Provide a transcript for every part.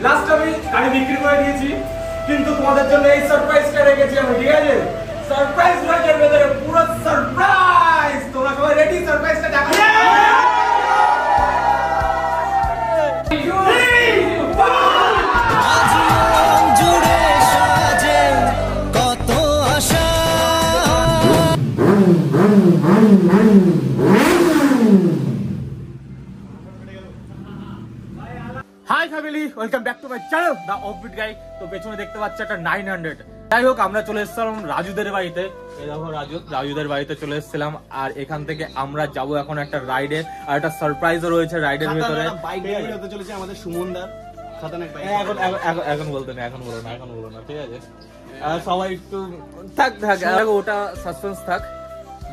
Last আমি গাড়ি বিক্রি করে দিয়েছি, কিন্তু তোমাদের জন্য এই সারপ্রাইজটা রেখেছি আমি, ঠিক আছে? সারপ্রাইজ রয়েছে ভেতরে, পুরো সারপ্রাইজ। তোমরা সবাই রেডি সারপ্রাইজটা দেখার? Hi family, welcome back to my channel the offbeat guy. তো পেছনে দেখতে পাচ্ছি একটা 900। যাই হোক, আমরা চলে এসেছিলাম রাজুদের বাড়িতে। এই দেখো রাজুদের বাড়িতে চলে এসেছিলাম, আর এখান থেকে আমরা যাব এখন একটা রাইডে, আর একটা সারপ্রাইজও রয়েছে রাইডের ভিতরে। বাইক ডেলিভারি হতে চলেছে আমাদের সুমনদার খাতানাক বাইক। এখন বলতে না, এখন বলো না, ঠিক আছে? সবাই একটু থাক, ওটা সাসপেন্স থাক।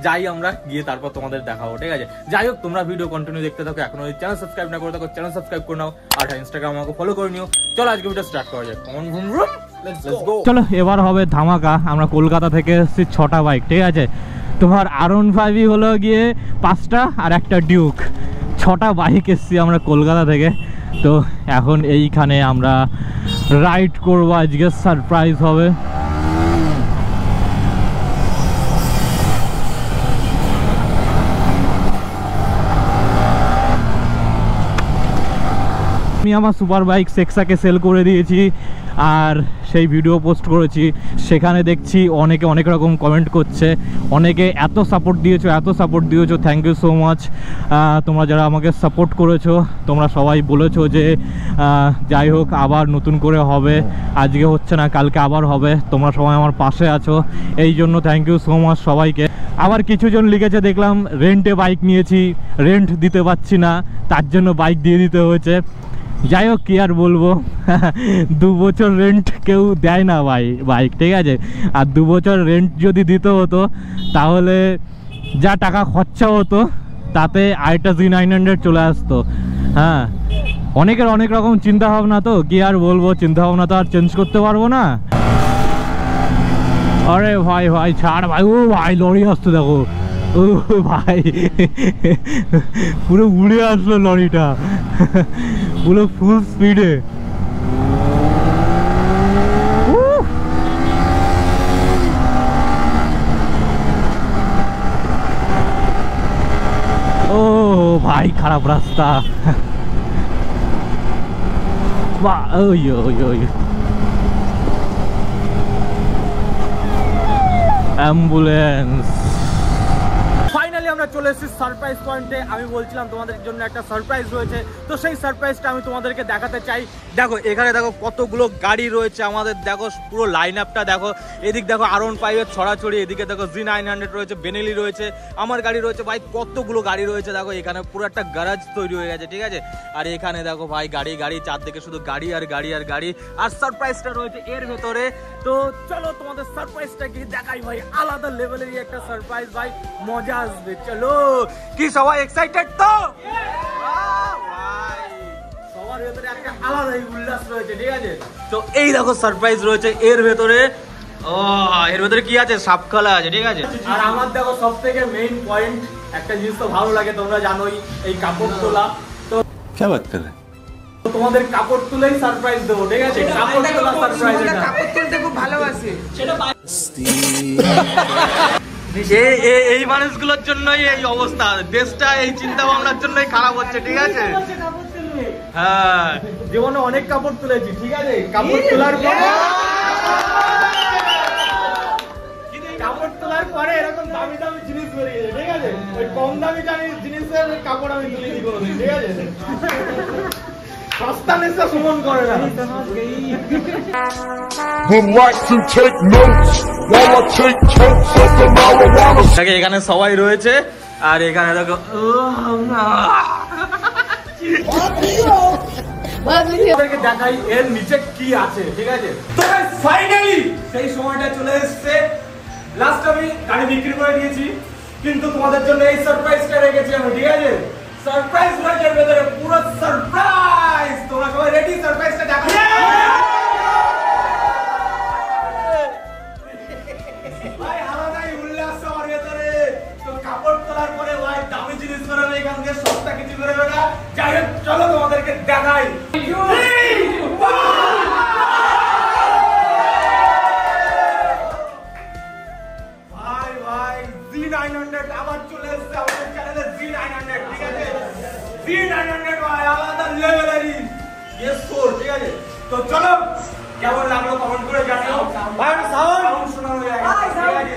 যাই আমরা গিয়ে তারপর তোমাদের দেখাবো, ঠিক আছে? যাই হোক, তোমরা ভিডিও কন্টিনিউ দেখতে থাকো। এখনো যদি চ্যানেল সাবস্ক্রাইব না করে থাকো, চ্যানেল সাবস্ক্রাইব করে নাও, আর ইনস্টাগ্রাম আমাকে ফলো করে নিও। চলো আজকে ভিডিও স্টার্ট করা যাক। Let's go. চলো, এবার হবে ধামাকা। আমরা কলকাতা থেকে এসেছি 6টা বাইক, ঠিক আছে? তোমার R15 হলো গিয়ে 5টা, আর একটা ডিউক। 6টা বাইক এসেছি আমরা কলকাতা থেকে। তো এখন এইখানে আমরা রাইড করবো, আজকে সারপ্রাইজ হবে। আমি আমার সুপার বাইক সেক্সাকে সেল করে দিয়েছি, আর সেই ভিডিও পোস্ট করেছি। সেখানে দেখছি অনেকে অনেক রকম কমেন্ট করছে, অনেকে এত সাপোর্ট দিয়েছো, থ্যাংক ইউ সো মাচ। তোমরা যারা আমাকে সাপোর্ট করেছো, তোমরা সবাই বলেছো যে যাই হোক আবার নতুন করে হবে, আজকে হচ্ছে না কালকে আবার হবে। তোমরা সবাই আমার পাশে আছো, এই জন্য থ্যাংক ইউ সো মাচ সবাইকে। আবার কিছুজন লিখেছে দেখলাম, রেন্টে বাইক নিয়েছি, রেন্ট দিতে পারছি না, তার জন্য বাইক দিয়ে দিতে হয়েছে। যাই হোক, কি আর বলবো, 2 বছর রেন্ট কেউ দেয় না বাইক, ঠিক আছে? আর 2 বছর রেন্ট যদি দিতে হতো, তাহলে যা টাকা খরচা হতো তাতে আরেকটা Z900 চলে আসতো। হ্যাঁ, অনেকের অনেক রকম চিন্তা ভাবনা, তো কি আর বলবো, চিন্তা ভাবনা তো আর চেঞ্জ করতে পারবো না। আরে ভাই ছাড় ভাই, ও ভাই লরি আসতো দেখো, ও ভাই পুরো উড়ে আসলো লরিটা, পুরো ফুল স্পিডে। ও ভাই, খারাপ রাস্তা। অ্যাম্বুলেন্স। ফাইনালি আমরা চলে এসেছি সারপ্রাইজ পয়েন্টে। আমি বলছিলাম তোমাদের জন্য একটা সারপ্রাইজ রয়েছে, তো সেই সারপ্রাইজটা আমি তোমাদেরকে দেখাতে চাই। দেখো এখানে দেখো কতগুলো গাড়ি রয়েছে আমাদের, দেখো পুরো লাইন আপটা দেখো। এদিক দেখো R15 এর ছড়াছড়ি, এদিকে দেখো Z900 রয়েছে, বেনেলি রয়েছে, আমার গাড়ি রয়েছে। ভাই কতগুলো গাড়ি রয়েছে দেখো, এখানে পুরো একটা গ্যারাজ তৈরি হয়ে গেছে, ঠিক আছে? আর এখানে দেখো ভাই গাড়ি চারদিকে শুধু গাড়ি আর গাড়ি, আর সারপ্রাইজটা রয়েছে এর ভেতরে। তো চলো তোমাদের সারপ্রাইজটা কি দেখাই ভাই, আলাদা লেভেলেরই একটা সারপ্রাইজ ভাই, মজা আসবে। চলো, কি সবাই এক্সাইটেড তো? ভাই সবার ভেতরে একটা আলাদাই উল্লাস রয়েছে, ঠিক আছে? তো এই দেখো সারপ্রাইজ রয়েছে এর ভেতরে। এর ভেতরে কি আছে? সাপখালা আছে, ঠিক আছে? আর আমার দেখো সব থেকে মেইন পয়েন্ট, একটা জিনিস তো ভালো লাগে, তোমরা জানোই, এই কাপড় তোলা। তো কি বাত করে, তোমাদের কাপড় তুলেই সারপ্রাইজ দেবো, ঠিক আছে? কাপড় তোলা সারপ্রাইজ, এটা কাপড় তুলতে খুব ভালোবাসে। সেটা এই মানুষগুলোর জন্যই এই অবস্থা, দেশটা এই চিন্তা ভাবনার জন্যই খারাপ হচ্ছে, ঠিক আছে? হ্যাঁ, জীবনে অনেক কাপড় তুলেছি, ঠিক আছে? কাপড় তোলার পরে এরকম দামি জিনিস বেরিয়ে গেছে, ঠিক আছে? ওই কম দামি জিনিসের কাপড় আমি তুলে দিব, ঠিক আছে? এখানে সবাই রয়েছে, আর এখানে দেখো দেখাই এর নিচে কি আছে, ঠিক আছে? তো ফাইনালি সেই সময়টা চলে এসছে। লাস্ট আমি গাড়ি বিক্রি করে দিয়েছি, কিন্তু তোমাদের জন্য এই সারপ্রাইজটা রেখেছি আমি, ঠিক আছে? সারপ্রাইজ রয়েছে ভেতরে, পুরো সারপ্রাইজ। তোমরা সবাই রেডি সারপ্রাইজটা দেখার? ভাই আলাদাই উল্লাস আমার ভেতরে। তো কাপড় তোলার পরে ভাই দামি জিনিস বেরোবে, এখান থেকে সস্তা কিছু বেরোবে না। যাই হোক, চলো তোমাদেরকে দেখাই। PS4, ঠিক আছে? তো চলো কেমন লাগলো কমেন্ট করে জানিও। ভাই সাউন্ড শোনানো যায়, ঠিক আছে?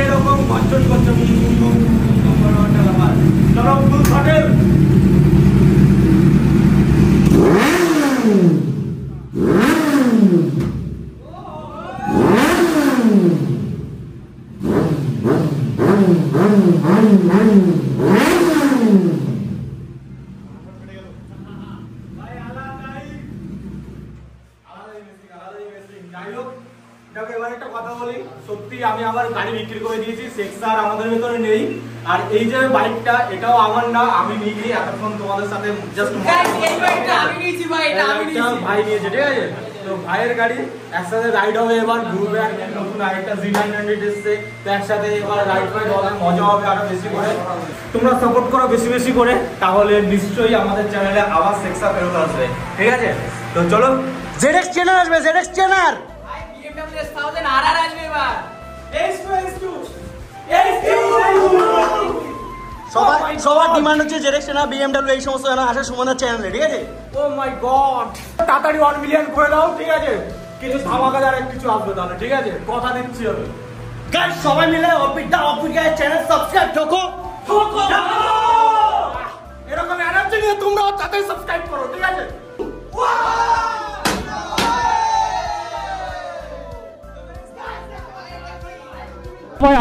এরকম গঞ্জন করছে চলো ফুল হোটেল। এবার একটা কথা বলি, সত্যি আমি আবার গাড়ি বিক্রি করে দিয়েছি, সেক্সার আমাদের ভেতরে নেই। আর এই যে বাইকটা এটাও আমার না, আমি নিয়েছি এতক্ষণ তোমাদের সাথে জাস্ট আমি নিয়েছি ভাই, এটা আমি নিয়েছি, ভাই নিয়েছে, ঠিক আছে? তো ভাইয়ের গাড়ি একসাথে রাইড হবে, এবার ঘুরবে। আর নতুন আরেকটা Z900 এসছে, তো একসাথে এবার রাইড ফাইড হবে, মজা হবে আরো বেশি করে। তোমরা সাপোর্ট করো বেশি বেশি করে, তাহলে নিশ্চয়ই আমাদের চ্যানেলে আবার সেক্সার ফেরত আসবে, ঠিক আছে? তো চলো ZX চেনার আসবে, ZX চেনার ভাই BMW S1000 RR আসবে এবার। সবার ডিমান্ড হচ্ছে ZX চেনার, BMW এই সমস্ত জানা আসে সুমনের চ্যানেলে, ঠিক আছে? ও মাই গড, তাড়াতাড়ি 1 মিলিয়ন করে দাও, ঠিক আছে? কিছু ধামাকাদার কিছু আসবে তাহলে, ঠিক আছে? কথা দিচ্ছি আমি। গাইস সবাই মিলে অফবিট গাইস চ্যানেল সাবস্ক্রাইব ঠোকো। এরকম এনার্জি নিয়ে তোমরা তাড়াতাড়ি সাবস্ক্রাইব করো, ঠিক আছে?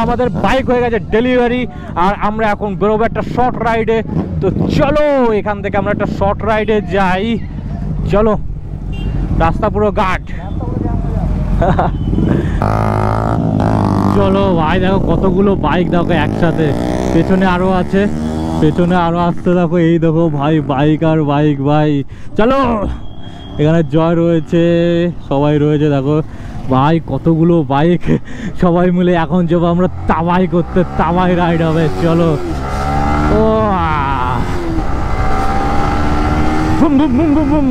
আমাদের বাইক হয়ে গেছে ডেলিভারি, আর আমরা এখন বেরোবো একটা শর্ট রাইডে। তো চলো এখান থেকে আমরা একটা শর্ট রাইডে যাই। চলো, রাস্তা পুরো গার্ড। চলো ভাই, দেখো কতগুলো বাইক, দেখো একসাথে। পেছনে আরো আছে, পেছনে আরো আসতে দেখো। এই দেখো ভাই, বাইক আর বাইক ভাই। চলো, এখানে জয় রয়েছে, সবাই রয়েছে দেখো ভাই, কতগুলো বাইক সবাই মিলে এখন যাবো আমরা তাবাই করতে, তাবাই রাইড হবে। চলো, ও boom boom boom boom boom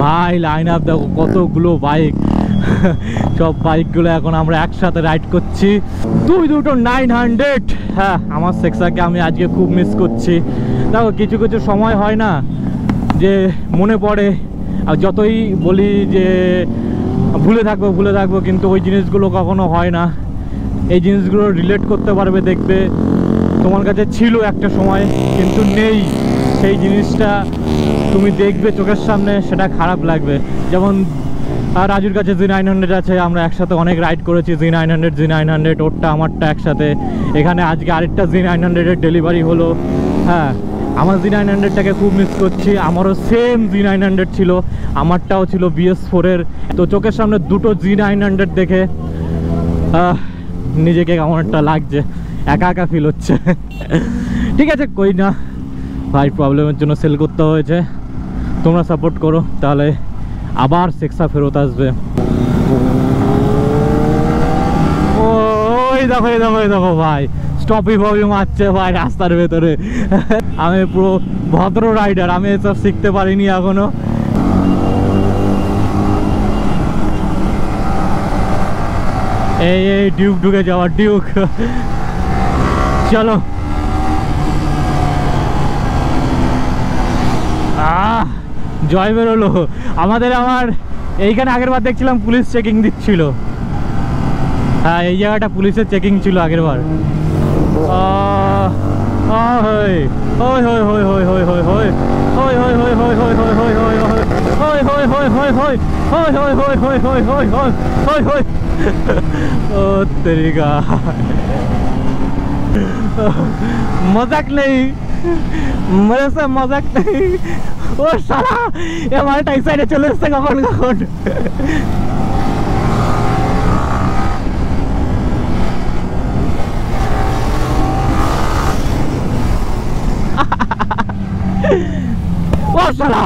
ভাই, লাইন আপ দেখো কতগুলো বাইক। সব বাইকগুলো এখন আমরা একসাথে রাইড করছি। দুটো 900। হ্যাঁ, আমার সেক্সারকে আমি আজকে খুব মিস করছি। দেখো কিছু কিছু সময় হয় না যে মনে পড়ে, আর যতই বলি যে ভুলে থাকবো, কিন্তু ওই জিনিসগুলো কখনো হয় না। এই জিনিসগুলো রিলেট করতে পারবে, দেখবে তোমার কাছে ছিল একটা সময় কিন্তু নেই, সেই জিনিসটা তুমি দেখবে চোখের সামনে, সেটা খারাপ লাগবে। যেমন রাজুর কাছে Z900 আছে, আমরা একসাথে অনেক রাইড করেছি। Z900 ওরটা আমারটা একসাথে। এখানে আজকে আরেকটা Z900 এর ডেলিভারি হলো। হ্যাঁ, আমার Z900টাকে খুব মিস করছি। আমারও সেম Z900 ছিল, আমারটাও ছিল BS4 এর। তো চোখের সামনে দুটো Z900 দেখে নিজেকে কেমন একটা লাগছে, একা একা ফিল হচ্ছে। ঠিক আছে, কই না ভাই, প্রবলেমের জন্য সেল করতে হয়েছে। তোমরা সাপোর্ট করো, তাহলে আবার সেক্সা ফেরত আসবে। ওই দেখো, এই দেখো, এই দেখো ভাই, স্টপি ফপি মারছে ভাই রাস্তার ভেতরে। আমি পুরো ভদ্র রাইডার, আমি এসব শিখতে পারিনি এখনো। এই ডিউক ঢুকে যাওয়া, ডিউক। চলো, জয় বেরোলো আমাদের। আমার এইখানে আগের বার দেখছিলাম পুলিশ চেকিং দিচ্ছিল। হ্যাঁ, এই জায়গাটা পুলিশের চেকিং ছিল আগের বার। मजाक नहीं, मेरे से मजाक नहीं। ও সারা এ মালটা এই সাইডে চলে এসছে কখন কখন। ও সারা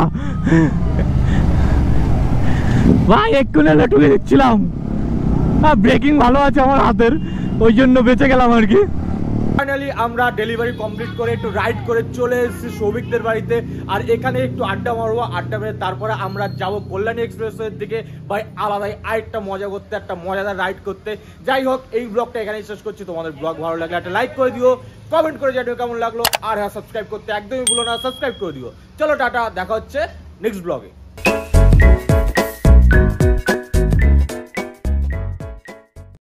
ভাই, এক্ষুনি ঠুকে দিচ্ছিলাম। ব্রেকিং ভালো আছে আমার হাতের, ওই জন্য বেঁচে গেলাম আর কি। ফাইনালি আমরা ডেলিভারি কমপ্লিট করে একটু রাইড করে চলে এসেছি সৌভিকদের বাড়িতে। আর এখানে একটু আড্ডা মারবো, আড্ডা মেরে তারপরে আমরা যাবো কল্যাণী এক্সপ্রেসের দিকে ভাই, আলাদাই আরেকটা মজা করতে, একটা মজাদার রাইড করতে। যাই হোক, এই ব্লগটা এখানেই শেষ করছি। তোমাদের ব্লগ ভালো লাগলে একটা লাইক করে দিও, কমেন্ট করে জানিও কেমন লাগলো। আর হ্যাঁ, সাবস্ক্রাইব করতে একদমই ভুলো না, সাবস্ক্রাইব করে দিও। চলো টাটা, দেখা হচ্ছে নেক্সট ব্লগে।